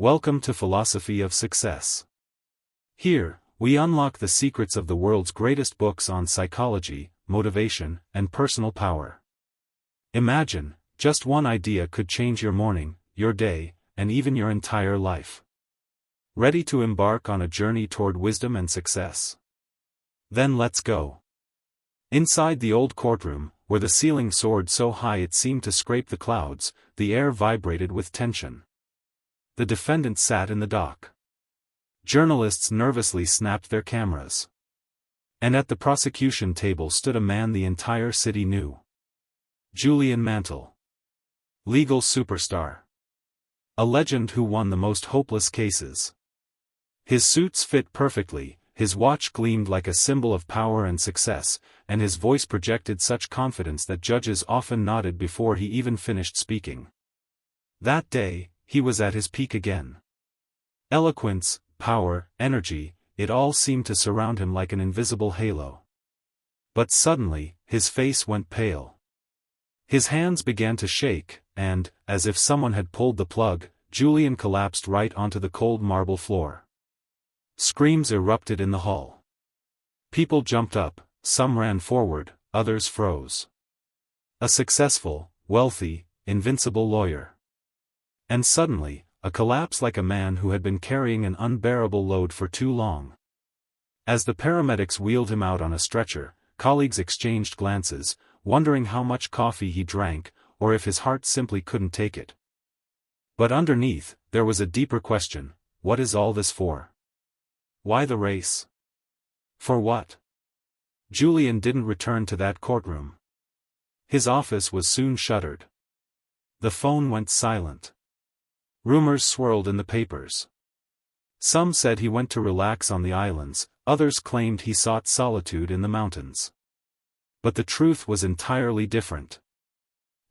Welcome to Philosophy of Success. Here, we unlock the secrets of the world's greatest books on psychology, motivation, and personal power. Imagine, just one idea could change your morning, your day, and even your entire life. Ready to embark on a journey toward wisdom and success? Then let's go. Inside the old courtroom, where the ceiling soared so high it seemed to scrape the clouds, the air vibrated with tension. The defendant sat in the dock. Journalists nervously snapped their cameras. And at the prosecution table stood a man the entire city knew. Julian Mantle. Legal superstar. A legend who won the most hopeless cases. His suits fit perfectly, his watch gleamed like a symbol of power and success, and his voice projected such confidence that judges often nodded before he even finished speaking. That day, he was at his peak again. Eloquence, power, energy, it all seemed to surround him like an invisible halo. But suddenly, his face went pale. His hands began to shake, and, as if someone had pulled the plug, Julian collapsed right onto the cold marble floor. Screams erupted in the hall. People jumped up, some ran forward, others froze. A successful, wealthy, invincible lawyer. And suddenly, a collapse like a man who had been carrying an unbearable load for too long. As the paramedics wheeled him out on a stretcher, colleagues exchanged glances, wondering how much coffee he drank, or if his heart simply couldn't take it. But underneath, there was a deeper question: what is all this for? Why the race? For what? Julian didn't return to that courtroom. His office was soon shuttered. The phone went silent. Rumors swirled in the papers. Some said he went to relax on the islands, others claimed he sought solitude in the mountains. But the truth was entirely different.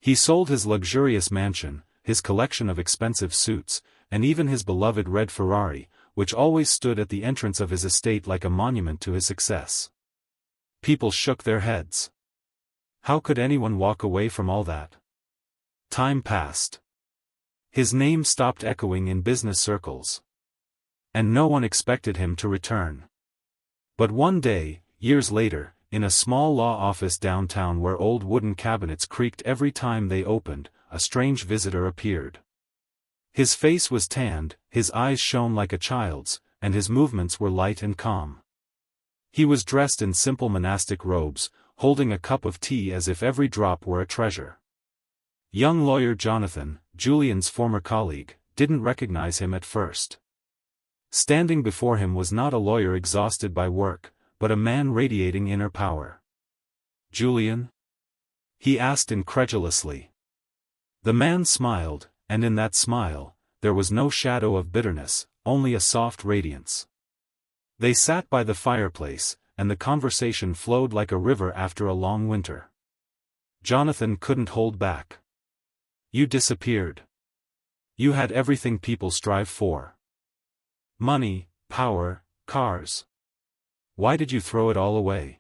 He sold his luxurious mansion, his collection of expensive suits, and even his beloved red Ferrari, which always stood at the entrance of his estate like a monument to his success. People shook their heads. How could anyone walk away from all that? Time passed. His name stopped echoing in business circles. And no one expected him to return. But one day, years later, in a small law office downtown where old wooden cabinets creaked every time they opened, a strange visitor appeared. His face was tanned, his eyes shone like a child's, and his movements were light and calm. He was dressed in simple monastic robes, holding a cup of tea as if every drop were a treasure. Young lawyer Jonathan, Julian's former colleague, didn't recognize him at first. Standing before him was not a lawyer exhausted by work, but a man radiating inner power. "Julian?" he asked incredulously. The man smiled, and in that smile, there was no shadow of bitterness, only a soft radiance. They sat by the fireplace, and the conversation flowed like a river after a long winter. Jonathan couldn't hold back. "You disappeared. You had everything people strive for. Money, power, cars. Why did you throw it all away?"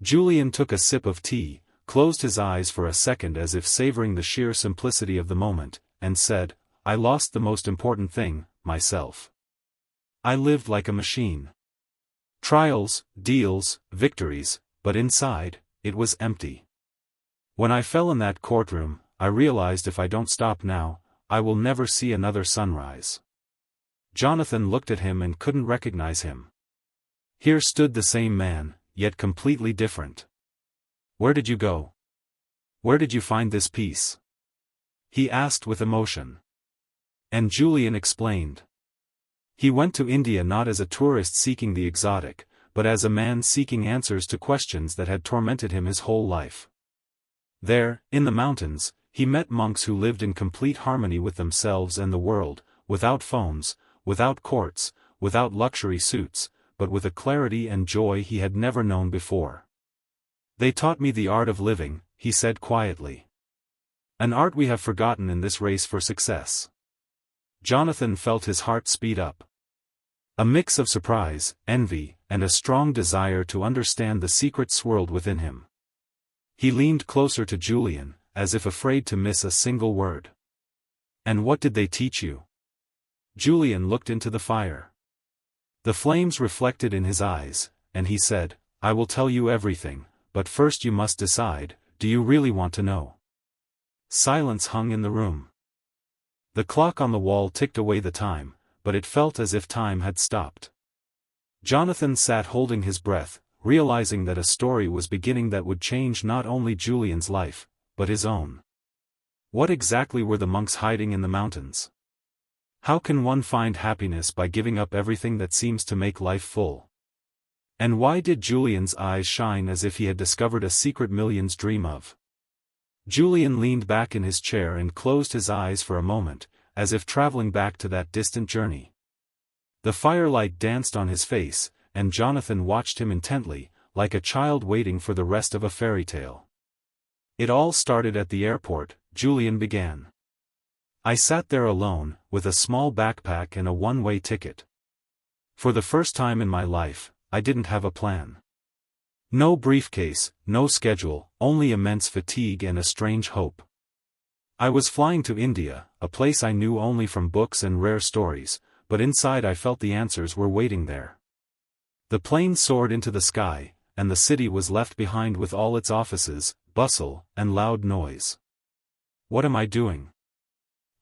Julian took a sip of tea, closed his eyes for a second as if savoring the sheer simplicity of the moment, and said, "I lost the most important thing, myself. I lived like a machine. Trials, deals, victories, but inside, it was empty. When I fell in that courtroom, I realized if I don't stop now, I will never see another sunrise." Jonathan looked at him and couldn't recognize him. Here stood the same man, yet completely different. "Where did you go? Where did you find this peace?" he asked with emotion. And Julian explained. He went to India not as a tourist seeking the exotic, but as a man seeking answers to questions that had tormented him his whole life. There, in the mountains, he met monks who lived in complete harmony with themselves and the world, without phones, without courts, without luxury suits, but with a clarity and joy he had never known before. "They taught me the art of living," he said quietly. "An art we have forgotten in this race for success." Jonathan felt his heart speed up. A mix of surprise, envy, and a strong desire to understand the secret swirled within him. He leaned closer to Julian, as if afraid to miss a single word. "And what did they teach you?" Julian looked into the fire. The flames reflected in his eyes, and he said, "I will tell you everything, but first you must decide, do you really want to know?" Silence hung in the room. The clock on the wall ticked away the time, but it felt as if time had stopped. Jonathan sat holding his breath, realizing that a story was beginning that would change not only Julian's life, but his own. What exactly were the monks hiding in the mountains? How can one find happiness by giving up everything that seems to make life full? And why did Julian's eyes shine as if he had discovered a secret millions dream of? Julian leaned back in his chair and closed his eyes for a moment, as if traveling back to that distant journey. The firelight danced on his face, and Jonathan watched him intently, like a child waiting for the rest of a fairy tale. "It all started at the airport," Julian began. "I sat there alone, with a small backpack and a one-way ticket. For the first time in my life, I didn't have a plan. No briefcase, no schedule, only immense fatigue and a strange hope. I was flying to India, a place I knew only from books and rare stories, but inside I felt the answers were waiting there. The plane soared into the sky, and the city was left behind with all its offices, bustle, and loud noise. What am I doing?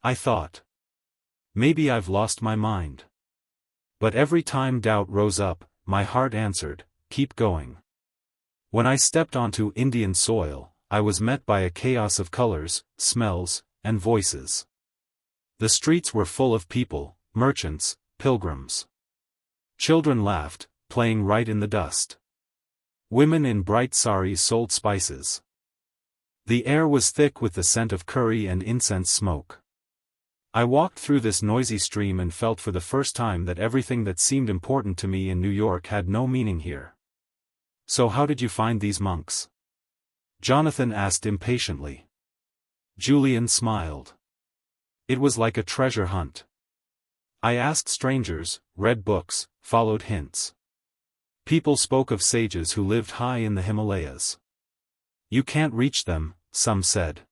I thought. Maybe I've lost my mind. But every time doubt rose up, my heart answered, keep going. When I stepped onto Indian soil, I was met by a chaos of colors, smells, and voices. The streets were full of people, merchants, pilgrims. Children laughed, playing right in the dust. Women in bright saris sold spices. The air was thick with the scent of curry and incense smoke. I walked through this noisy stream and felt for the first time that everything that seemed important to me in New York had no meaning here. "So how did you find these monks?" Jonathan asked impatiently. Julian smiled. "It was like a treasure hunt. I asked strangers, read books, followed hints. People spoke of sages who lived high in the Himalayas. You can't reach them, some said.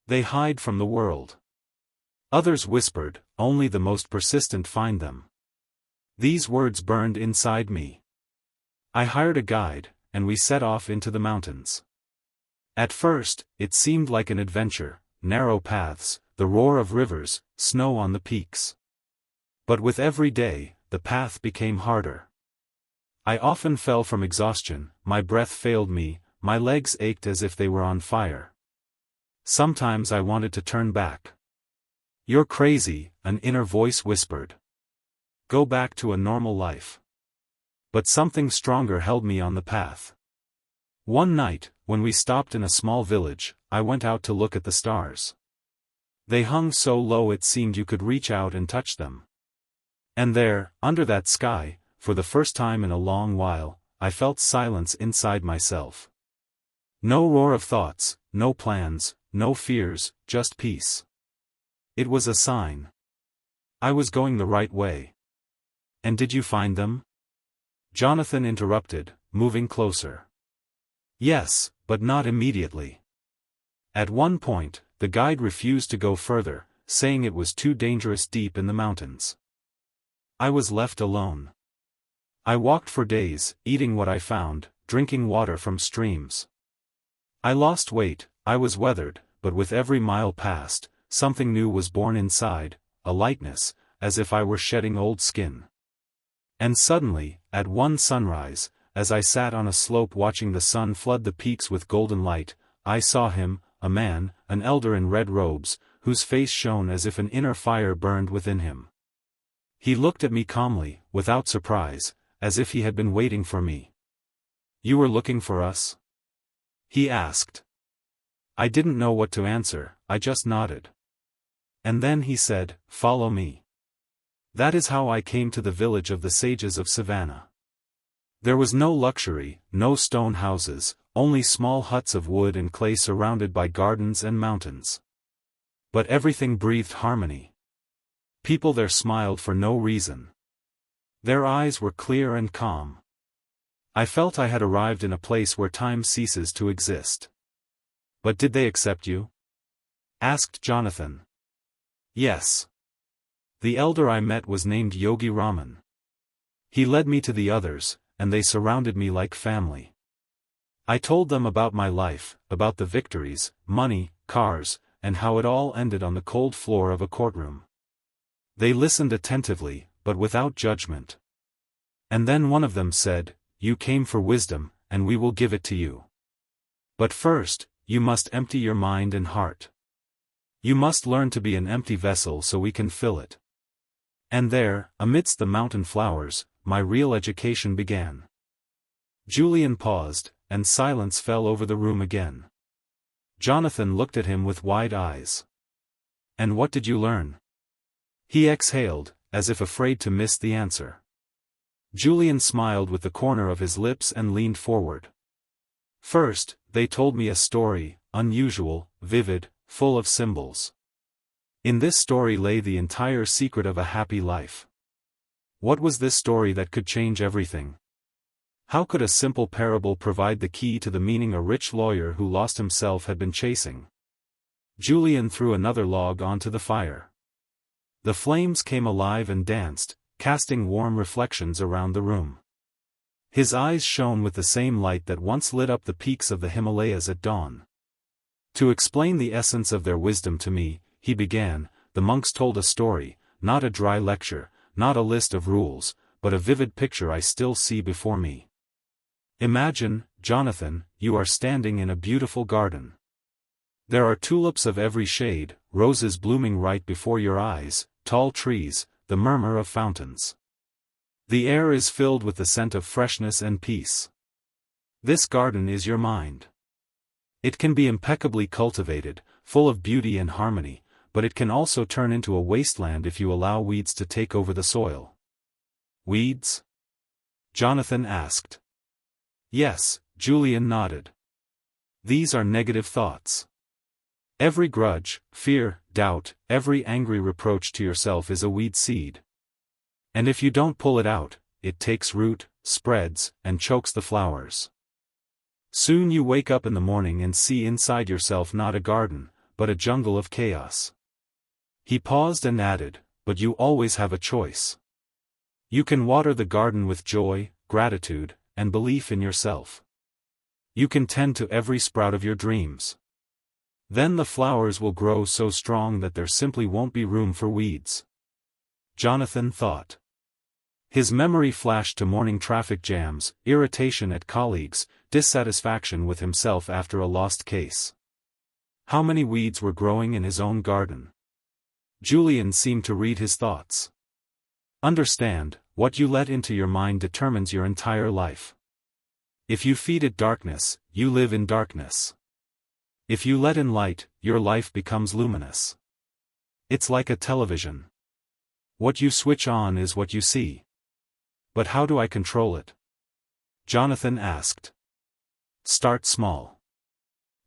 They hide from the world. Others whispered, only the most persistent find them. These words burned inside me. I hired a guide, and we set off into the mountains. At first, it seemed like an adventure, narrow paths, the roar of rivers, snow on the peaks. But with every day, the path became harder. I often fell from exhaustion, my breath failed me, my legs ached as if they were on fire. Sometimes I wanted to turn back. "You're crazy," an inner voice whispered. "Go back to a normal life." But something stronger held me on the path. One night, when we stopped in a small village, I went out to look at the stars. They hung so low it seemed you could reach out and touch them. And there, under that sky, for the first time in a long while, I felt silence inside myself. No roar of thoughts, no plans, no fears, just peace. It was a sign. I was going the right way. "And did you find them?" Jonathan interrupted, moving closer. "Yes, but not immediately. At one point, the guide refused to go further, saying it was too dangerous deep in the mountains. I was left alone. I walked for days, eating what I found, drinking water from streams. I lost weight, I was weathered, but with every mile passed, something new was born inside, a lightness, as if I were shedding old skin. And suddenly, at one sunrise, as I sat on a slope watching the sun flood the peaks with golden light, I saw him, a man, an elder in red robes, whose face shone as if an inner fire burned within him. He looked at me calmly, without surprise, as if he had been waiting for me. "You were looking for us?" he asked. I didn't know what to answer, I just nodded. And then he said, "Follow me." That is how I came to the village of the sages of Savannah. There was no luxury, no stone houses, only small huts of wood and clay surrounded by gardens and mountains. But everything breathed harmony. People there smiled for no reason. Their eyes were clear and calm. I felt I had arrived in a place where time ceases to exist. "But did they accept you?" asked Jonathan. "Yes. The elder I met was named Yogi Raman. He led me to the others, and they surrounded me like family. I told them about my life, about the victories, money, cars, and how it all ended on the cold floor of a courtroom. They listened attentively, but without judgment. And then one of them said, "You came for wisdom, and we will give it to you. But first, you must empty your mind and heart. You must learn to be an empty vessel so we can fill it." And there, amidst the mountain flowers, my real education began. Julian paused, and silence fell over the room again. Jonathan looked at him with wide eyes. "And what did you learn?" He exhaled, as if afraid to miss the answer. Julian smiled with the corner of his lips and leaned forward. "First, they told me a story, unusual, vivid, full of symbols. In this story lay the entire secret of a happy life. What was this story that could change everything? How could a simple parable provide the key to the meaning a rich lawyer who lost himself had been chasing?" Julian threw another log onto the fire. The flames came alive and danced, casting warm reflections around the room. His eyes shone with the same light that once lit up the peaks of the Himalayas at dawn. "To explain the essence of their wisdom to me," he began, "the monks told a story, not a dry lecture, not a list of rules, but a vivid picture I still see before me. Imagine, Jonathan, you are standing in a beautiful garden. There are tulips of every shade, roses blooming right before your eyes, tall trees, the murmur of fountains. The air is filled with the scent of freshness and peace. This garden is your mind. It can be impeccably cultivated, full of beauty and harmony, but it can also turn into a wasteland if you allow weeds to take over the soil." "Weeds?" Jonathan asked. "Yes," Julian nodded. "These are negative thoughts. Every grudge, fear, doubt, every angry reproach to yourself is a weed seed. And if you don't pull it out, it takes root, spreads, and chokes the flowers. Soon you wake up in the morning and see inside yourself not a garden, but a jungle of chaos." He paused and added, "But you always have a choice. You can water the garden with joy, gratitude, and belief in yourself. You can tend to every sprout of your dreams. Then the flowers will grow so strong that there simply won't be room for weeds." Jonathan thought. His memory flashed to morning traffic jams, irritation at colleagues, dissatisfaction with himself after a lost case. How many weeds were growing in his own garden? Julian seemed to read his thoughts. "Understand, what you let into your mind determines your entire life. If you feed it darkness, you live in darkness. If you let in light, your life becomes luminous. It's like a television. What you switch on is what you see. But how do I control it?" Jonathan asked. "Start small.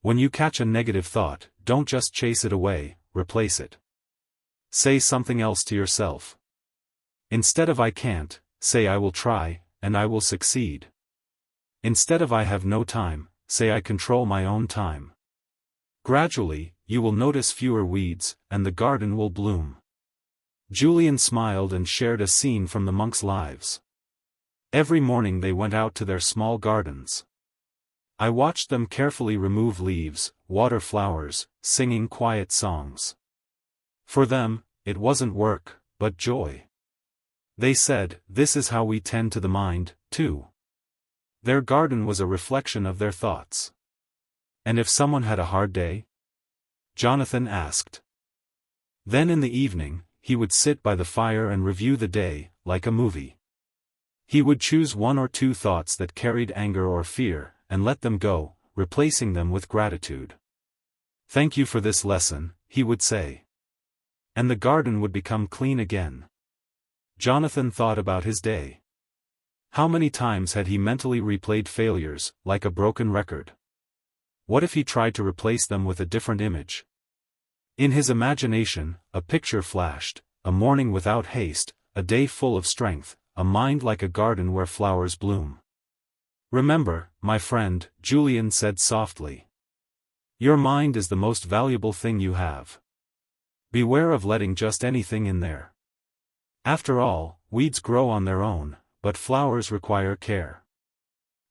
When you catch a negative thought, don't just chase it away, replace it. Say something else to yourself. Instead of I can't, say I will try, and I will succeed. Instead of I have no time, say I control my own time. Gradually, you will notice fewer weeds, and the garden will bloom." Julian smiled and shared a scene from the monks' lives. Every morning they went out to their small gardens. I watched them carefully remove leaves, water flowers, singing quiet songs. For them, it wasn't work, but joy. They said, "This is how we tend to the mind, too." Their garden was a reflection of their thoughts. "And if someone had a hard day?" Jonathan asked. Then in the evening, he would sit by the fire and review the day, like a movie. He would choose one or two thoughts that carried anger or fear, and let them go, replacing them with gratitude. "Thank you for this lesson," he would say. And the garden would become clean again. Jonathan thought about his day. How many times had he mentally replayed failures, like a broken record? What if he tried to replace them with a different image? In his imagination, a picture flashed, a morning without haste, a day full of strength, a mind like a garden where flowers bloom. "Remember, my friend," Julian said softly. "Your mind is the most valuable thing you have. Beware of letting just anything in there. After all, weeds grow on their own, but flowers require care.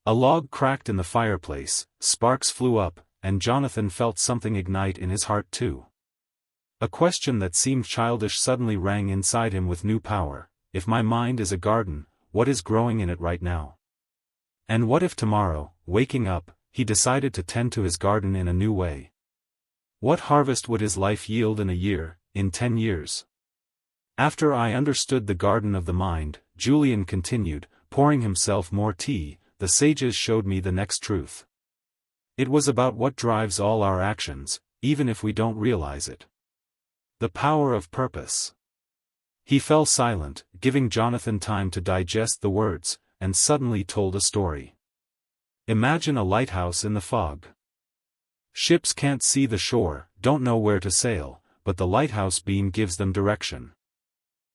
A log cracked in the fireplace, sparks flew up, and Jonathan felt something ignite in his heart too. A question that seemed childish suddenly rang inside him with new power. If my mind is a garden, what is growing in it right now? And what if tomorrow, waking up, he decided to tend to his garden in a new way? What harvest would his life yield in a year, in 10 years? After I understood the garden of the mind, Julian continued, pouring himself more tea, the sages showed me the next truth. It was about what drives all our actions, even if we don't realize it. The power of purpose. He fell silent, giving Jonathan time to digest the words, and suddenly told a story. Imagine a lighthouse in the fog. Ships can't see the shore, don't know where to sail, but the lighthouse beam gives them direction.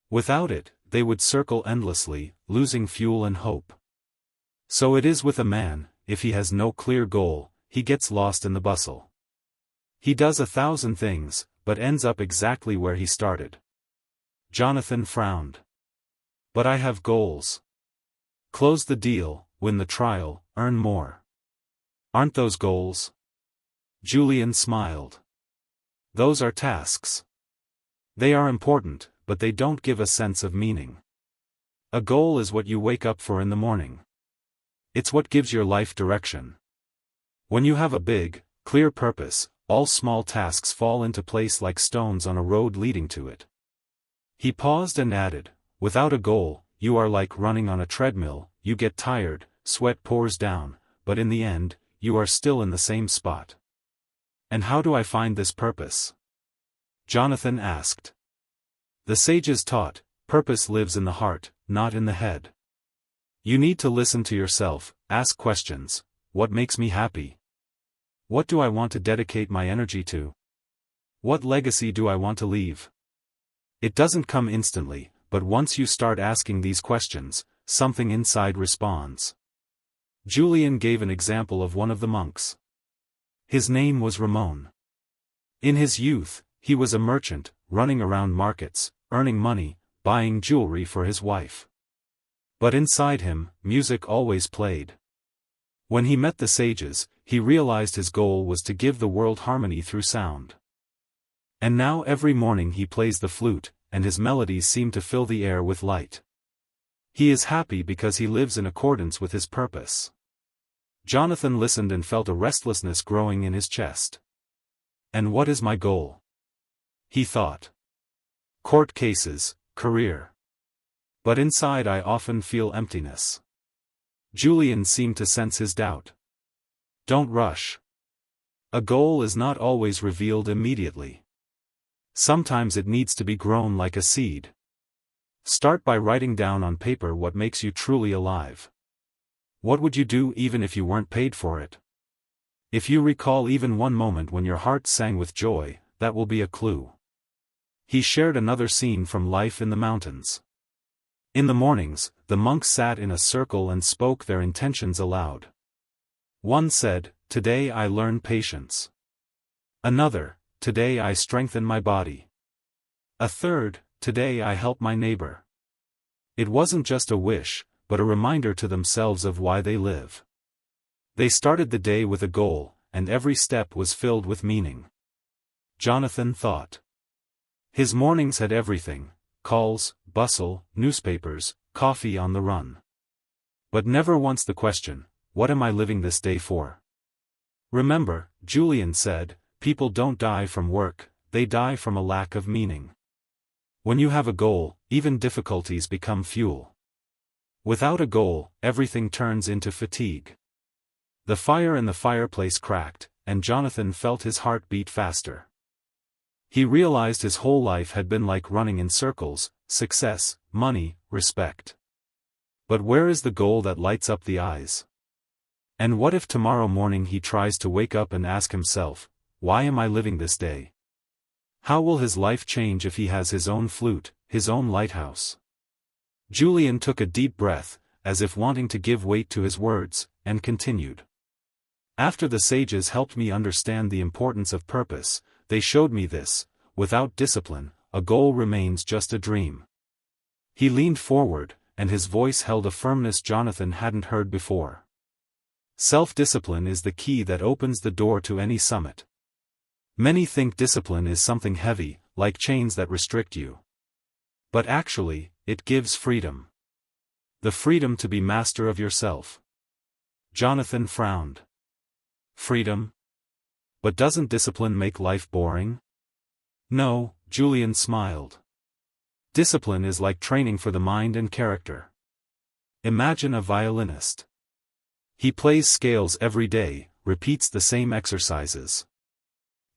Without it, they would circle endlessly, losing fuel and hope. So it is with a man, if he has no clear goal, he gets lost in the bustle. He does 1,000 things, but ends up exactly where he started. Jonathan frowned. But I have goals. Close the deal, win the trial, earn more. Aren't those goals? Julian smiled. Those are tasks. They are important, but they don't give a sense of meaning. A goal is what you wake up for in the morning. It's what gives your life direction. When you have a big, clear purpose, all small tasks fall into place like stones on a road leading to it. He paused and added, without a goal, you are like running on a treadmill, you get tired, sweat pours down, but in the end, you are still in the same spot. And how do I find this purpose? Jonathan asked. The sages taught, purpose lives in the heart, not in the head. You need to listen to yourself, ask questions. What makes me happy? What do I want to dedicate my energy to? What legacy do I want to leave? It doesn't come instantly, but once you start asking these questions, something inside responds. Julian gave an example of one of the monks. His name was Ramon. In his youth, he was a merchant, running around markets, earning money, buying jewelry for his wife. But inside him, music always played. When he met the sages, he realized his goal was to give the world harmony through sound. And now every morning he plays the flute, and his melodies seem to fill the air with light. He is happy because he lives in accordance with his purpose. Jonathan listened and felt a restlessness growing in his chest. And what is my goal? He thought. Court cases, career. But inside I often feel emptiness. Julian seemed to sense his doubt. Don't rush. A goal is not always revealed immediately. Sometimes it needs to be grown like a seed. Start by writing down on paper what makes you truly alive. What would you do even if you weren't paid for it? If you recall even one moment when your heart sang with joy, that will be a clue. He shared another scene from life in the mountains. In the mornings, the monks sat in a circle and spoke their intentions aloud. One said, "Today I learn patience." Another, "Today I strengthen my body." A third, "Today I help my neighbor." It wasn't just a wish, but a reminder to themselves of why they live. They started the day with a goal, and every step was filled with meaning. Jonathan thought. His mornings had everything: calls, bustle, newspapers, coffee on the run. But never once the question, what am I living this day for? Remember, Julian said, people don't die from work, they die from a lack of meaning. When you have a goal, even difficulties become fuel. Without a goal, everything turns into fatigue. The fire in the fireplace cracked, and Jonathan felt his heart beat faster. He realized his whole life had been like running in circles: success, money, respect. But where is the goal that lights up the eyes? And what if tomorrow morning he tries to wake up and ask himself, why am I living this day? How will his life change if he has his own flute, his own lighthouse? Julian took a deep breath, as if wanting to give weight to his words, and continued. After the sages helped me understand the importance of purpose, they showed me this: without discipline, a goal remains just a dream. He leaned forward, and his voice held a firmness Jonathan hadn't heard before. Self-discipline is the key that opens the door to any summit. Many think discipline is something heavy, like chains that restrict you. But actually, it gives freedom. The freedom to be master of yourself. Jonathan frowned. Freedom? But doesn't discipline make life boring? No, Julian smiled. Discipline is like training for the mind and character. Imagine a violinist. He plays scales every day, repeats the same exercises.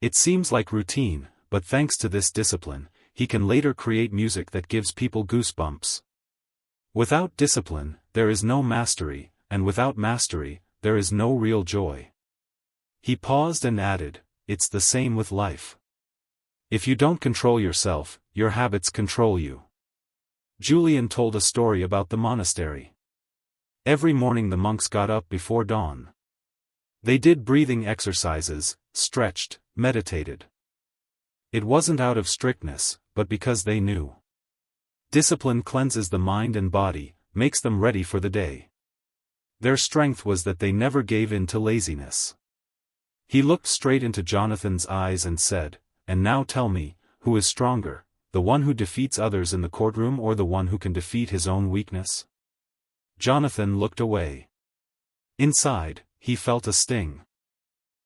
It seems like routine, but thanks to this discipline, he can later create music that gives people goosebumps. Without discipline, there is no mastery, and without mastery, there is no real joy. He paused and added, it's the same with life. If you don't control yourself, your habits control you. Julian told a story about the monastery. Every morning the monks got up before dawn. They did breathing exercises, stretched, meditated. It wasn't out of strictness, but because they knew. Discipline cleanses the mind and body, makes them ready for the day. Their strength was that they never gave in to laziness. He looked straight into Jonathan's eyes and said, "And now tell me, who is stronger, the one who defeats others in the courtroom or the one who can defeat his own weakness?" Jonathan looked away. Inside, he felt a sting.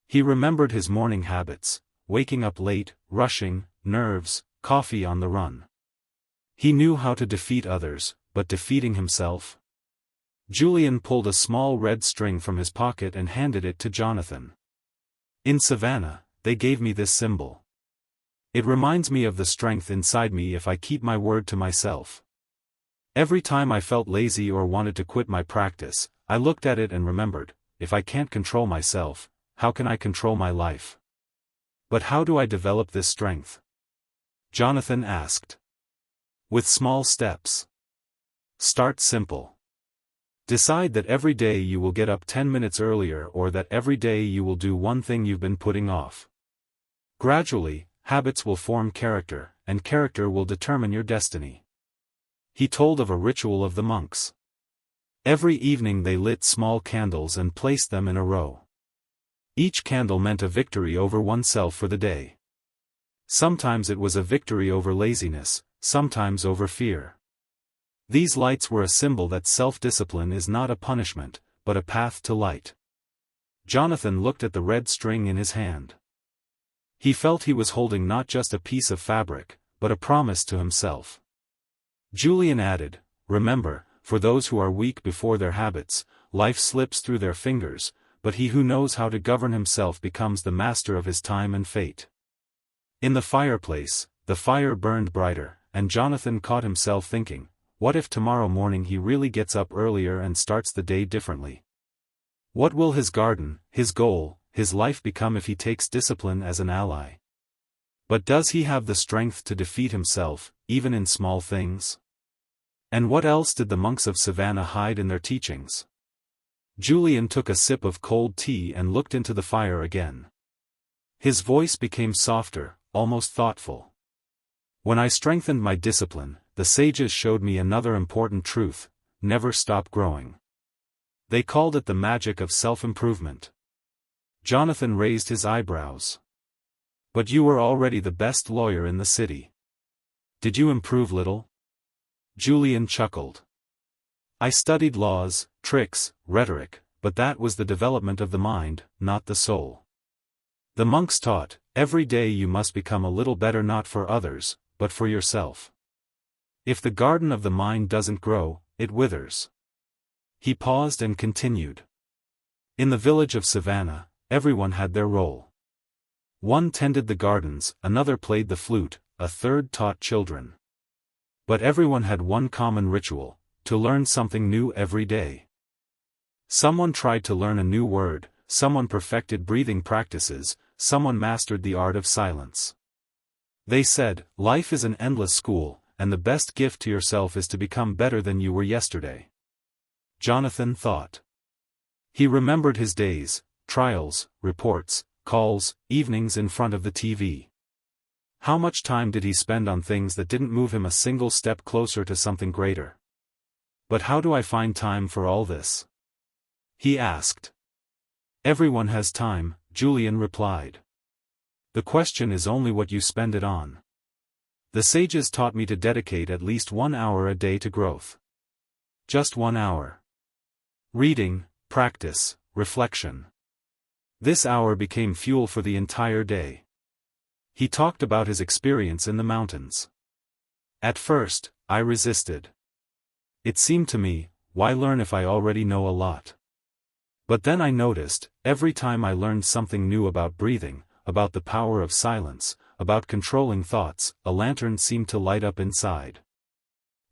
He remembered his morning habits, waking up late, rushing, nerves, coffee on the run. He knew how to defeat others, but defeating himself? Julian pulled a small red string from his pocket and handed it to Jonathan. "In Savannah, they gave me this symbol. It reminds me of the strength inside me if I keep my word to myself. Every time I felt lazy or wanted to quit my practice, I looked at it and remembered, if I can't control myself, how can I control my life? But how do I develop this strength?" Jonathan asked. "With small steps. Start simple. Decide that every day you will get up 10 minutes earlier or that every day you will do one thing you've been putting off. Gradually, habits will form character, and character will determine your destiny." He told of a ritual of the monks. Every evening they lit small candles and placed them in a row. Each candle meant a victory over oneself for the day. Sometimes it was a victory over laziness, sometimes over fear. These lights were a symbol that self-discipline is not a punishment, but a path to light. Jonathan looked at the red string in his hand. He felt he was holding not just a piece of fabric, but a promise to himself. Julian added, "Remember, for those who are weak before their habits, life slips through their fingers, but he who knows how to govern himself becomes the master of his time and fate." In the fireplace, the fire burned brighter, and Jonathan caught himself thinking, what if tomorrow morning he really gets up earlier and starts the day differently? What will his garden, his goal, his life become if he takes discipline as an ally? But does he have the strength to defeat himself, even in small things? And what else did the monks of Savannah hide in their teachings? Julian took a sip of cold tea and looked into the fire again. His voice became softer, almost thoughtful. "When I strengthened my discipline, the sages showed me another important truth: never stop growing. They called it the magic of self-improvement." Jonathan raised his eyebrows. "But you were already the best lawyer in the city. Did you improve little?" Julian chuckled. "I studied laws, tricks, rhetoric, but that was the development of the mind, not the soul. The monks taught, every day you must become a little better not for others, but for yourself. If the garden of the mind doesn't grow, it withers." He paused and continued. "In the village of Savannah, everyone had their role. One tended the gardens, another played the flute, a third taught children. But everyone had one common ritual: to learn something new every day. Someone tried to learn a new word, someone perfected breathing practices, someone mastered the art of silence. They said, life is an endless school, and the best gift to yourself is to become better than you were yesterday." Jonathan thought. He remembered his days, trials, reports, calls, evenings in front of the TV. How much time did he spend on things that didn't move him a single step closer to something greater? But how do I find time for all this? He asked. Everyone has time, Julian replied. The question is only what you spend it on. The sages taught me to dedicate at least 1 hour a day to growth. Just 1 hour. Reading, practice, reflection. This hour became fuel for the entire day. He talked about his experience in the mountains. At first, I resisted. It seemed to me, why learn if I already know a lot? But then I noticed, every time I learned something new about breathing, about the power of silence, about controlling thoughts, a lantern seemed to light up inside.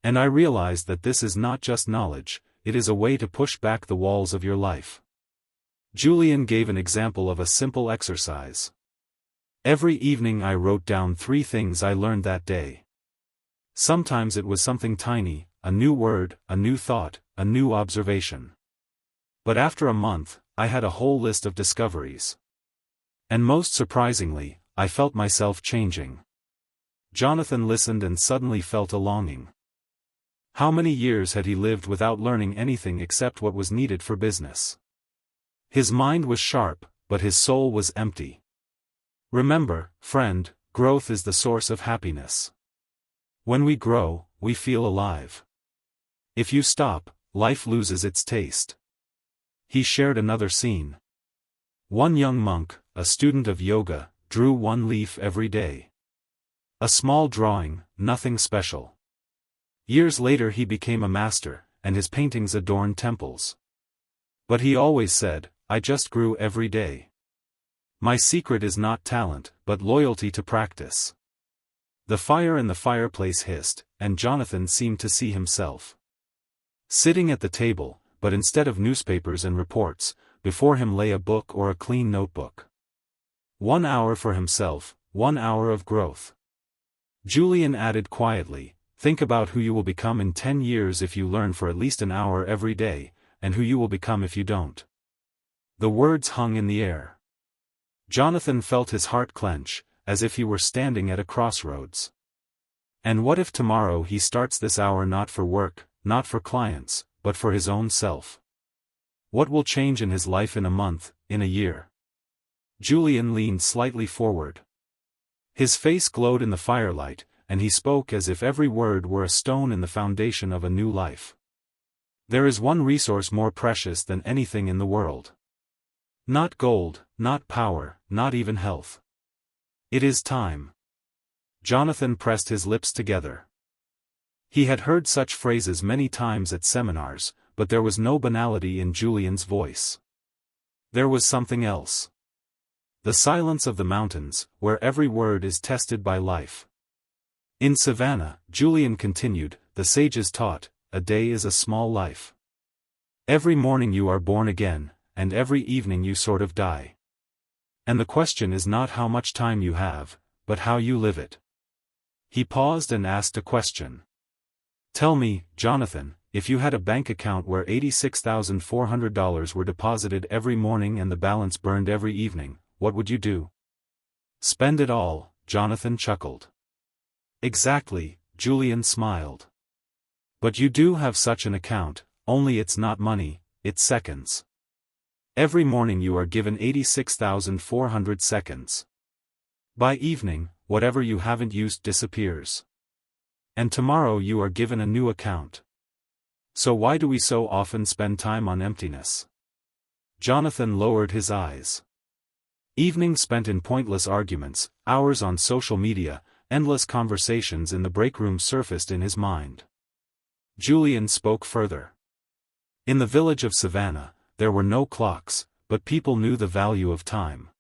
And I realized that this is not just knowledge, it is a way to push back the walls of your life. Julian gave an example of a simple exercise. Every evening I wrote down 3 things I learned that day. Sometimes it was something tiny, a new word, a new thought, a new observation. But after a month, I had a whole list of discoveries. And most surprisingly, I felt myself changing. Jonathan listened and suddenly felt a longing. How many years had he lived without learning anything except what was needed for business? His mind was sharp, but his soul was empty. Remember, friend, growth is the source of happiness. When we grow, we feel alive. If you stop, life loses its taste. He shared another scene. One young monk, a student of yoga, drew 1 leaf every day. A small drawing, nothing special. Years later he became a master, and his paintings adorned temples. But he always said, I just grew every day. My secret is not talent, but loyalty to practice. The fire in the fireplace hissed, and Jonathan seemed to see himself sitting at the table, but instead of newspapers and reports, before him lay a book or a clean notebook. 1 hour for himself, 1 hour of growth. Julian added quietly, think about who you will become in 10 years if you learn for at least an hour every day, and who you will become if you don't. The words hung in the air. Jonathan felt his heart clench, as if he were standing at a crossroads. And what if tomorrow he starts this hour not for work, not for clients, but for his own self? What will change in his life in a month, in a year? Julian leaned slightly forward. His face glowed in the firelight, and he spoke as if every word were a stone in the foundation of a new life. There is one resource more precious than anything in the world. Not gold, not power, not even health. It is time. Jonathan pressed his lips together. He had heard such phrases many times at seminars, but there was no banality in Julian's voice. There was something else. The silence of the mountains, where every word is tested by life. In Savannah, Julian continued, the sages taught, a day is a small life. Every morning you are born again, and every evening you sort of die. And the question is not how much time you have, but how you live it. He paused and asked a question. Tell me, Jonathan, if you had a bank account where $86,400 were deposited every morning and the balance burned every evening, what would you do? Spend it all, Jonathan chuckled. Exactly, Julian smiled. But you do have such an account, only it's not money, it's seconds. Every morning you are given 86,400 seconds. By evening, whatever you haven't used disappears. And tomorrow you are given a new account. So why do we so often spend time on emptiness? Jonathan lowered his eyes. Evenings spent in pointless arguments, hours on social media, endless conversations in the break room surfaced in his mind. Julian spoke further. In the village of Savannah, there were no clocks, but people knew the value of time.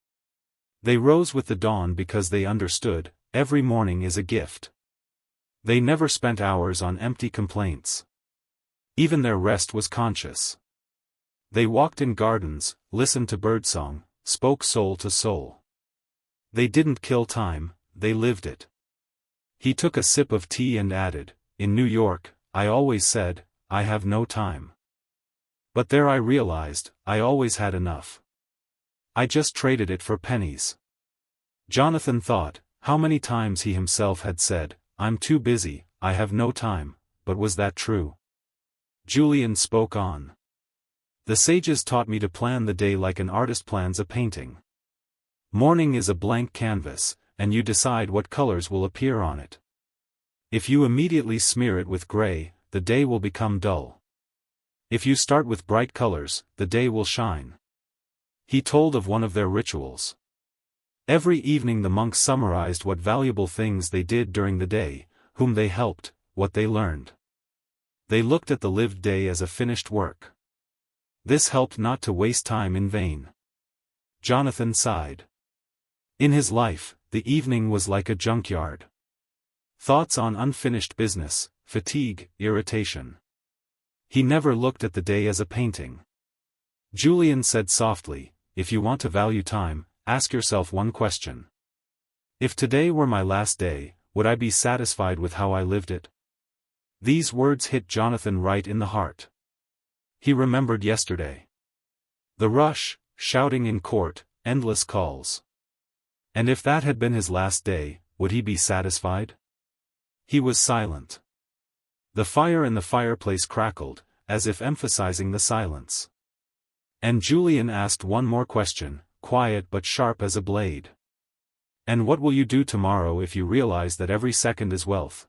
They rose with the dawn because they understood, every morning is a gift. They never spent hours on empty complaints. Even their rest was conscious. They walked in gardens, listened to birdsong, spoke soul to soul. They didn't kill time, they lived it. He took a sip of tea and added, in New York, I always said, I have no time. But there I realized, I always had enough. I just traded it for pennies. Jonathan thought, How many times he himself had said, "I'm too busy, I have no time," but was that true? Julian spoke on. The sages taught me to plan the day like an artist plans a painting. Morning is a blank canvas, and you decide what colors will appear on it. If you immediately smear it with gray, the day will become dull. If you start with bright colors, the day will shine. He told of one of their rituals. Every evening the monks summarized what valuable things they did during the day, whom they helped, what they learned. They looked at the lived day as a finished work. This helped not to waste time in vain. Jonathan sighed. In his life, the evening was like a junkyard. Thoughts on unfinished business, fatigue, irritation. He never looked at the day as a painting. Julian said softly, "If you want to value time, ask yourself one question. If today were my last day, would I be satisfied with how I lived it?" These words hit Jonathan right in the heart. He remembered yesterday. The rush, shouting in court, endless calls. And if that had been his last day, would he be satisfied? He was silent. The fire in the fireplace crackled, as if emphasizing the silence. And Julian asked one more question, quiet but sharp as a blade. "And what will you do tomorrow if you realize that every second is wealth?"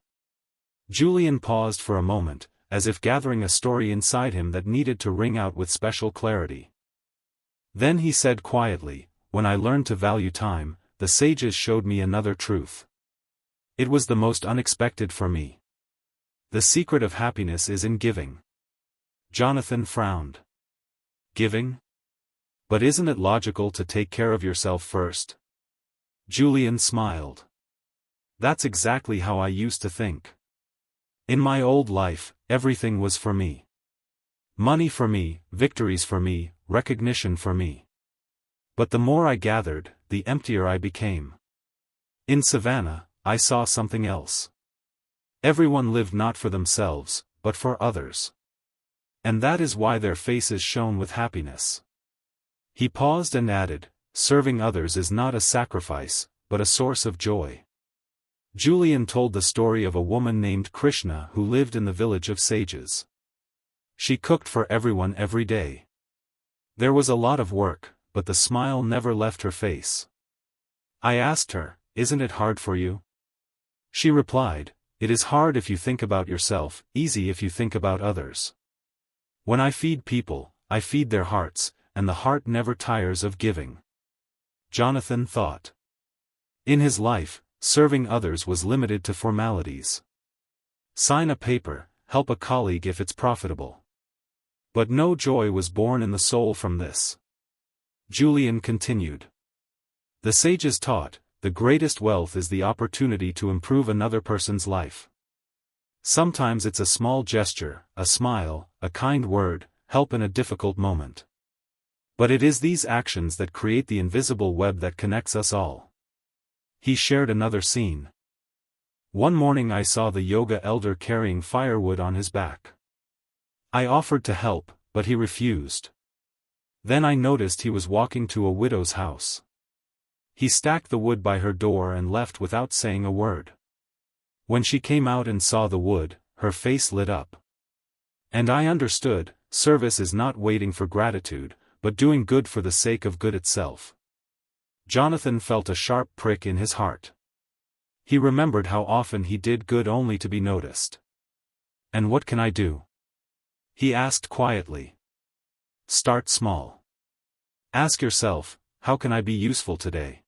Julian paused for a moment, as if gathering a story inside him that needed to ring out with special clarity. Then he said quietly, "When I learned to value time, the sages showed me another truth. It was the most unexpected for me. The secret of happiness is in giving." Jonathan frowned. Giving? But isn't it logical to take care of yourself first? Julian smiled. That's exactly how I used to think. In my old life, everything was for me. Money for me, victories for me, recognition for me. But the more I gathered, the emptier I became. In Savannah, I saw something else. Everyone lived not for themselves, but for others. And that is why their faces shone with happiness. He paused and added, "Serving others is not a sacrifice, but a source of joy." Julian told the story of a woman named Krishna who lived in the village of sages. She cooked for everyone every day. There was a lot of work, but the smile never left her face. I asked her, "Isn't it hard for you?" She replied, "It is hard if you think about yourself, easy if you think about others. When I feed people, I feed their hearts, and the heart never tires of giving." Jonathan thought. In his life, serving others was limited to formalities. Sign a paper, help a colleague if it's profitable. But no joy was born in the soul from this. Julian continued. The sages taught, the greatest wealth is the opportunity to improve another person's life. Sometimes it's a small gesture, a smile, a kind word, help in a difficult moment. But it is these actions that create the invisible web that connects us all. He shared another scene. One morning I saw the yoga elder carrying firewood on his back. I offered to help, but he refused. Then I noticed he was walking to a widow's house. He stacked the wood by her door and left without saying a word. When she came out and saw the wood, her face lit up. And I understood, service is not waiting for gratitude, but doing good for the sake of good itself. Jonathan felt a sharp prick in his heart. He remembered how often he did good only to be noticed. "And what can I do?" he asked quietly. Start small. Ask yourself, how can I be useful today?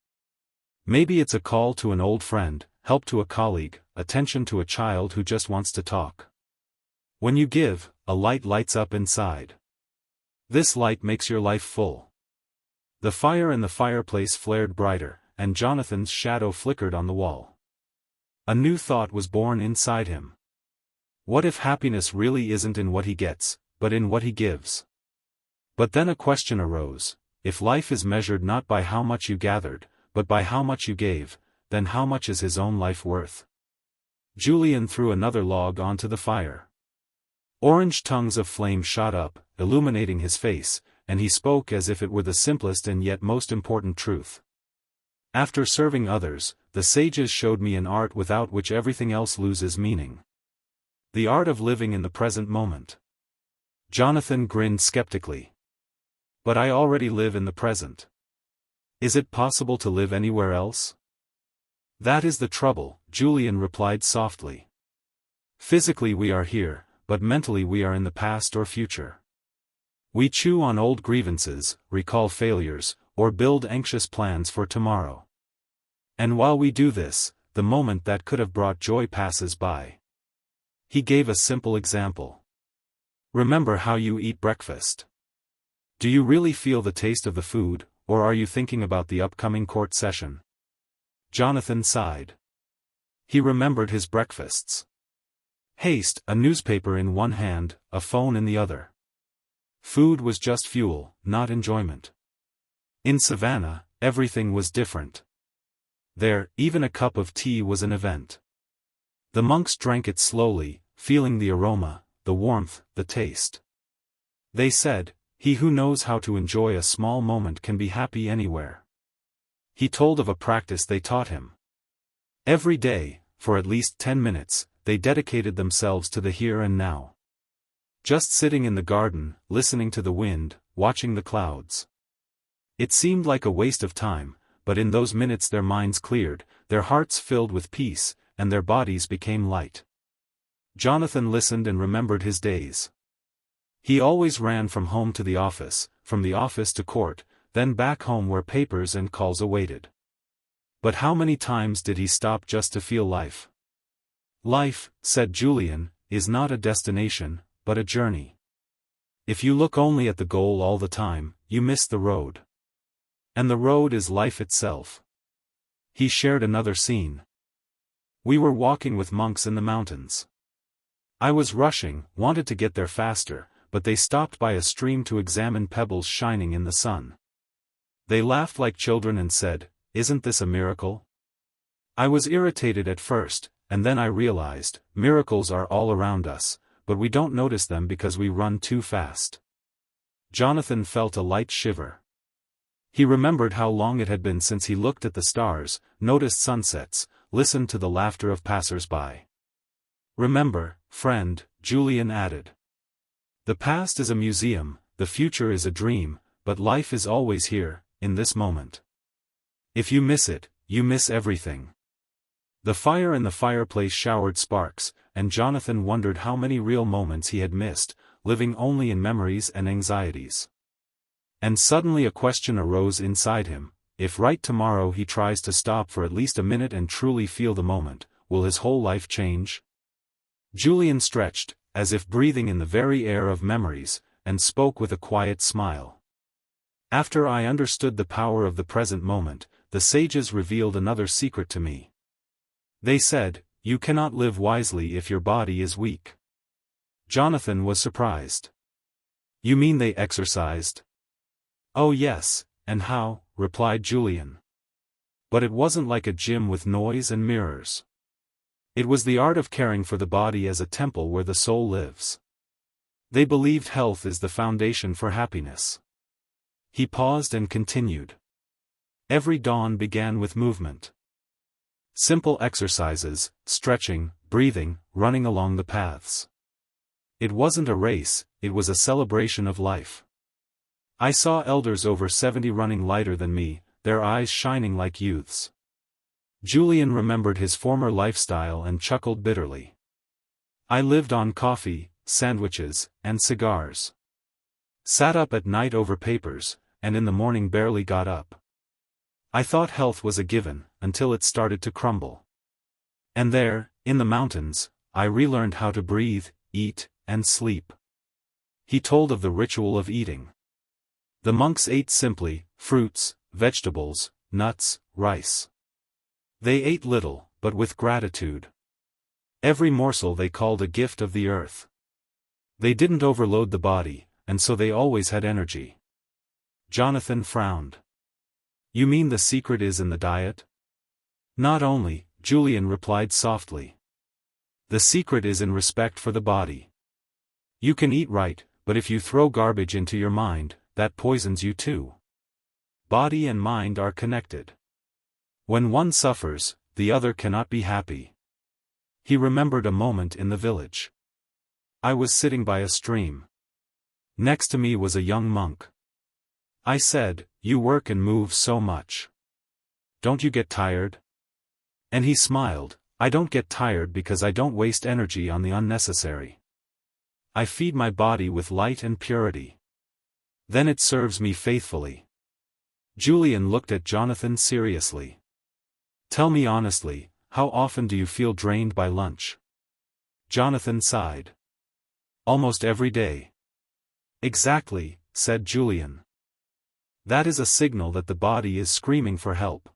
Maybe it's a call to an old friend, help to a colleague, attention to a child who just wants to talk. When you give, a light lights up inside. This light makes your life full. The fire in the fireplace flared brighter, and Jonathan's shadow flickered on the wall. A new thought was born inside him. What if happiness really isn't in what he gets, but in what he gives? But then a question arose: if life is measured not by how much you gathered, but by how much you gave, then how much is his own life worth? Julian threw another log onto the fire. Orange tongues of flame shot up, illuminating his face, and he spoke as if it were the simplest and yet most important truth. After serving others, the sages showed me an art without which everything else loses meaning. The art of living in the present moment. Jonathan grinned skeptically. But I already live in the present. Is it possible to live anywhere else? That is the trouble, Julian replied softly. Physically we are here, but mentally we are in the past or future. We chew on old grievances, recall failures, or build anxious plans for tomorrow. And while we do this, the moment that could have brought joy passes by. He gave a simple example. Remember how you eat breakfast. Do you really feel the taste of the food, or are you thinking about the upcoming court session? Jonathan sighed. He remembered his breakfasts. Haste, a newspaper in one hand, a phone in the other. Food was just fuel, not enjoyment. In Savannah, everything was different. There, even a cup of tea was an event. The monks drank it slowly, feeling the aroma, the warmth, the taste. They said, "He who knows how to enjoy a small moment can be happy anywhere." He told of a practice they taught him. Every day, for at least 10 minutes, they dedicated themselves to the here and now. Just sitting in the garden, listening to the wind, watching the clouds. It seemed like a waste of time, but in those minutes their minds cleared, their hearts filled with peace, and their bodies became light. Jonathan listened and remembered his days. He always ran from home to the office, from the office to court, then back home where papers and calls awaited. But how many times did he stop just to feel life? Life, said Julian, is not a destination, but a journey. If you look only at the goal all the time, you miss the road. And the road is life itself. He shared another scene. We were walking with monks in the mountains. I was rushing, wanted to get there faster, but they stopped by a stream to examine pebbles shining in the sun. They laughed like children and said, "Isn't this a miracle?" I was irritated at first, and then I realized, miracles are all around us, but we don't notice them because we run too fast. Jonathan felt a light shiver. He remembered how long it had been since he looked at the stars, noticed sunsets, listened to the laughter of passers-by. Remember, friend, Julian added. The past is a museum, the future is a dream, but life is always here, in this moment. If you miss it, you miss everything. The fire in the fireplace showered sparks, and Jonathan wondered how many real moments he had missed, living only in memories and anxieties. And suddenly a question arose inside him: if right tomorrow he tries to stop for at least a minute and truly feel the moment, will his whole life change? Julian stretched, as if breathing in the very air of memories, and spoke with a quiet smile. After I understood the power of the present moment, the sages revealed another secret to me. They said, you cannot live wisely if your body is weak. Jonathan was surprised. You mean they exercised? Oh yes, and how, replied Julian. But it wasn't like a gym with noise and mirrors. It was the art of caring for the body as a temple where the soul lives. They believed health is the foundation for happiness. He paused and continued. Every dawn began with movement. Simple exercises, stretching, breathing, running along the paths. It wasn't a race, it was a celebration of life. I saw elders over 70 running lighter than me, their eyes shining like youths. Julian remembered his former lifestyle and chuckled bitterly. I lived on coffee, sandwiches, and cigars. Sat up at night over papers, and in the morning barely got up. I thought health was a given, until it started to crumble. And there, in the mountains, I relearned how to breathe, eat, and sleep. He told of the ritual of eating. The monks ate simply, fruits, vegetables, nuts, rice. They ate little, but with gratitude. Every morsel they called a gift of the earth. They didn't overload the body, and so they always had energy. Jonathan frowned. You mean the secret is in the diet? Not only, Julian replied softly. The secret is in respect for the body. You can eat right, but if you throw garbage into your mind, that poisons you too. Body and mind are connected. When one suffers, the other cannot be happy. He remembered a moment in the village. I was sitting by a stream. Next to me was a young monk. I said, "You work and move so much. Don't you get tired?" And he smiled, "I don't get tired because I don't waste energy on the unnecessary. I feed my body with light and purity. Then it serves me faithfully." Julian looked at Jonathan seriously. "Tell me honestly, how often do you feel drained by lunch?" Jonathan sighed. "Almost every day." "Exactly," said Julian. "That is a signal that the body is screaming for help.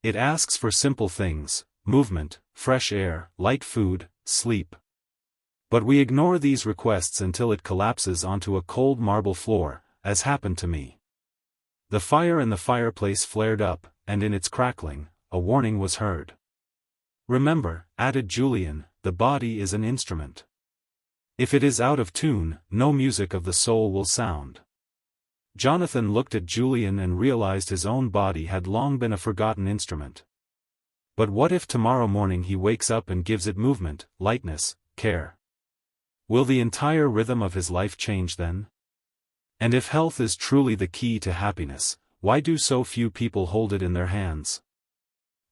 It asks for simple things: movement, fresh air, light food, sleep. But we ignore these requests until it collapses onto a cold marble floor, as happened to me." The fire in the fireplace flared up, and in its crackling, a warning was heard. "Remember," added Julian, "the body is an instrument. If it is out of tune, no music of the soul will sound." Jonathan looked at Julian and realized his own body had long been a forgotten instrument. But what if tomorrow morning he wakes up and gives it movement, lightness, care? Will the entire rhythm of his life change then? And if health is truly the key to happiness, why do so few people hold it in their hands?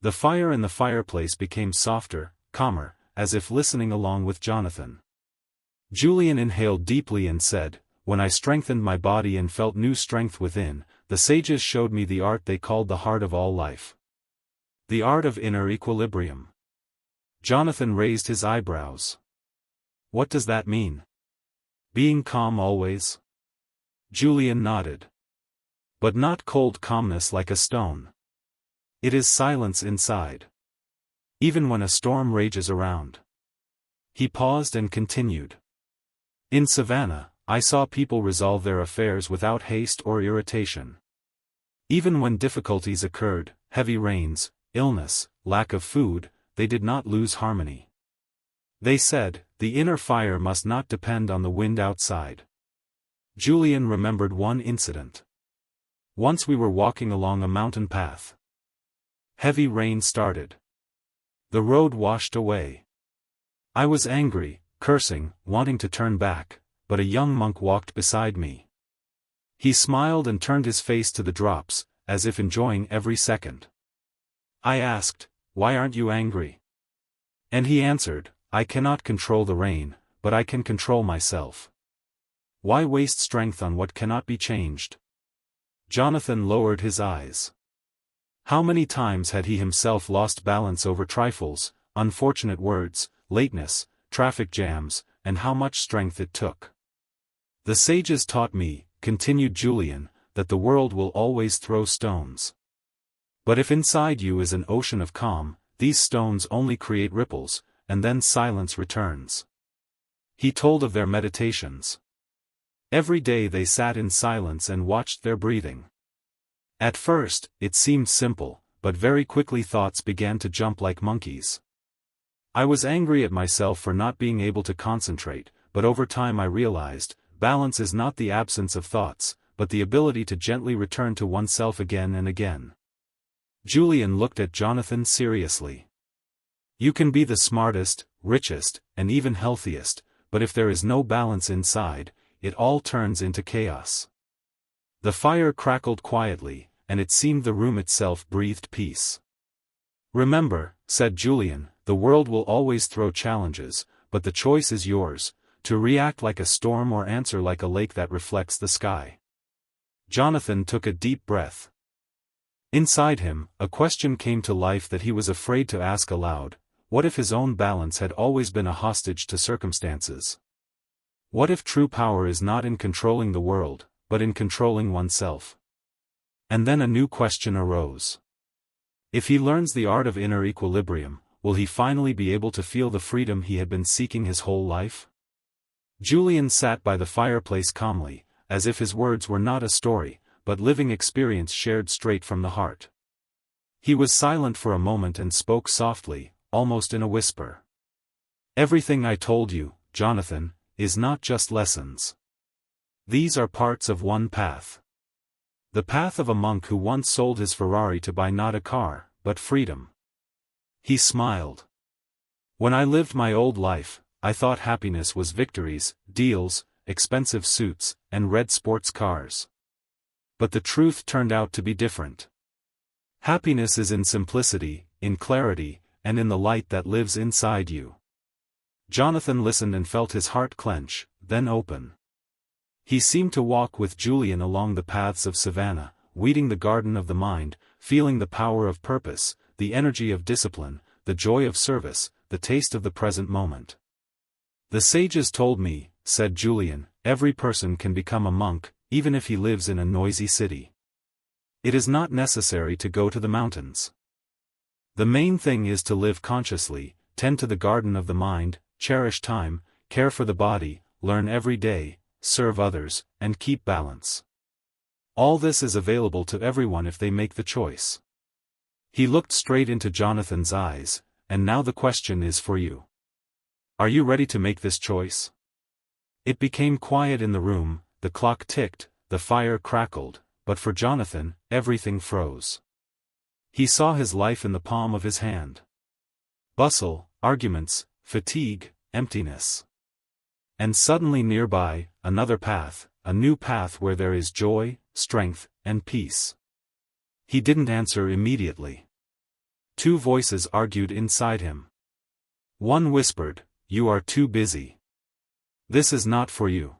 The fire in the fireplace became softer, calmer, as if listening along with Jonathan. Julian inhaled deeply and said, "When I strengthened my body and felt new strength within, the sages showed me the art they called the heart of all life. The art of inner equilibrium." Jonathan raised his eyebrows. "What does that mean? Being calm always?" Julian nodded. "But not cold calmness like a stone. It is silence inside. Even when a storm rages around." He paused and continued. "In Savannah, I saw people resolve their affairs without haste or irritation. Even when difficulties occurred, heavy rains, illness, lack of food, they did not lose harmony. They said, 'The inner fire must not depend on the wind outside.'" Julian remembered one incident. "Once we were walking along a mountain path. Heavy rain started. The road washed away. I was angry, cursing, wanting to turn back, but a young monk walked beside me. He smiled and turned his face to the drops, as if enjoying every second. I asked, 'Why aren't you angry?' And he answered, 'I cannot control the rain, but I can control myself. Why waste strength on what cannot be changed?'" Jonathan lowered his eyes. How many times had he himself lost balance over trifles, unfortunate words, lateness, traffic jams, and how much strength it took. "The sages taught me," continued Julian, "that the world will always throw stones. But if inside you is an ocean of calm, these stones only create ripples, and then silence returns." He told of their meditations. Every day they sat in silence and watched their breathing. At first, it seemed simple, but very quickly thoughts began to jump like monkeys. I was angry at myself for not being able to concentrate, but over time I realized, balance is not the absence of thoughts, but the ability to gently return to oneself again and again. Julian looked at Jonathan seriously. "You can be the smartest, richest, and even healthiest, but if there is no balance inside, it all turns into chaos." The fire crackled quietly, and it seemed the room itself breathed peace. "Remember," said Julian, "the world will always throw challenges, but the choice is yours, to react like a storm or answer like a lake that reflects the sky." Jonathan took a deep breath. Inside him, a question came to life that he was afraid to ask aloud: what if his own balance had always been a hostage to circumstances? What if true power is not in controlling the world, but in controlling oneself? And then a new question arose. If he learns the art of inner equilibrium, will he finally be able to feel the freedom he had been seeking his whole life? Julian sat by the fireplace calmly, as if his words were not a story, but living experience shared straight from the heart. He was silent for a moment and spoke softly, almost in a whisper. "Everything I told you, Jonathan, is not just lessons. These are parts of one path. The path of a monk who once sold his Ferrari to buy not a car, but freedom. He smiled. When I lived my old life, I thought happiness was victories, deals, expensive suits, and red sports cars. But the truth turned out to be different. Happiness is in simplicity, in clarity, and in the light that lives inside you. Jonathan listened and felt his heart clench, then open. He seemed to walk with Julian along the paths of savannah, weeding the garden of the mind, feeling the power of purpose, the energy of discipline, the joy of service, the taste of the present moment. "The sages told me," said Julian, "every person can become a monk, even if he lives in a noisy city. It is not necessary to go to the mountains. The main thing is to live consciously, tend to the garden of the mind, cherish time, care for the body, learn every day, serve others, and keep balance. All this is available to everyone if they make the choice." He looked straight into Jonathan's eyes, "And now the question is for you. Are you ready to make this choice?" It became quiet in the room, the clock ticked, the fire crackled, but for Jonathan, everything froze. He saw his life in the palm of his hand. Bustle, arguments, fatigue, emptiness. And suddenly nearby, another path, a new path where there is joy, strength, and peace. He didn't answer immediately. Two voices argued inside him. One whispered, "You are too busy. This is not for you."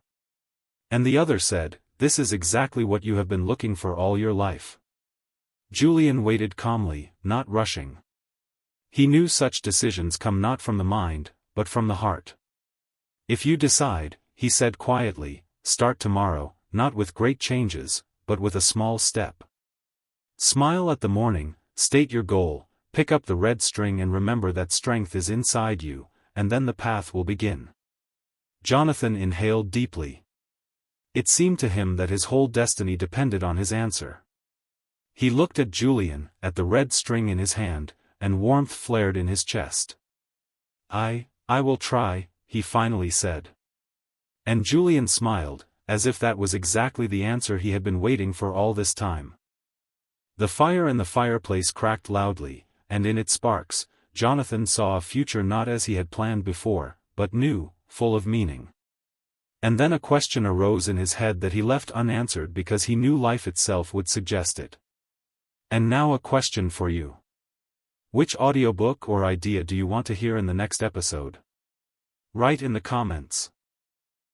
And the other said, "This is exactly what you have been looking for all your life." Julian waited calmly, not rushing. He knew such decisions come not from the mind, but from the heart. "If you decide," he said quietly, "start tomorrow, not with great changes, but with a small step. Smile at the morning, state your goal, pick up the red string and remember that strength is inside you, and then the path will begin." Jonathan inhaled deeply. It seemed to him that his whole destiny depended on his answer. He looked at Julian, at the red string in his hand, and warmth flared in his chest. I will try," he finally said. And Julian smiled, as if that was exactly the answer he had been waiting for all this time. The fire in the fireplace cracked loudly, and in its sparks, Jonathan saw a future not as he had planned before, but new, full of meaning. And then a question arose in his head that he left unanswered because he knew life itself would suggest it. And now a question for you. Which audiobook or idea do you want to hear in the next episode? Write in the comments.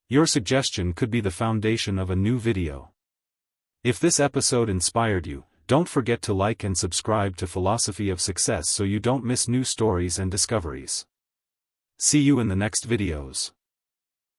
Your suggestion could be the foundation of a new video. If this episode inspired you, don't forget to like and subscribe to Philosophy of Success so you don't miss new stories and discoveries. See you in the next videos.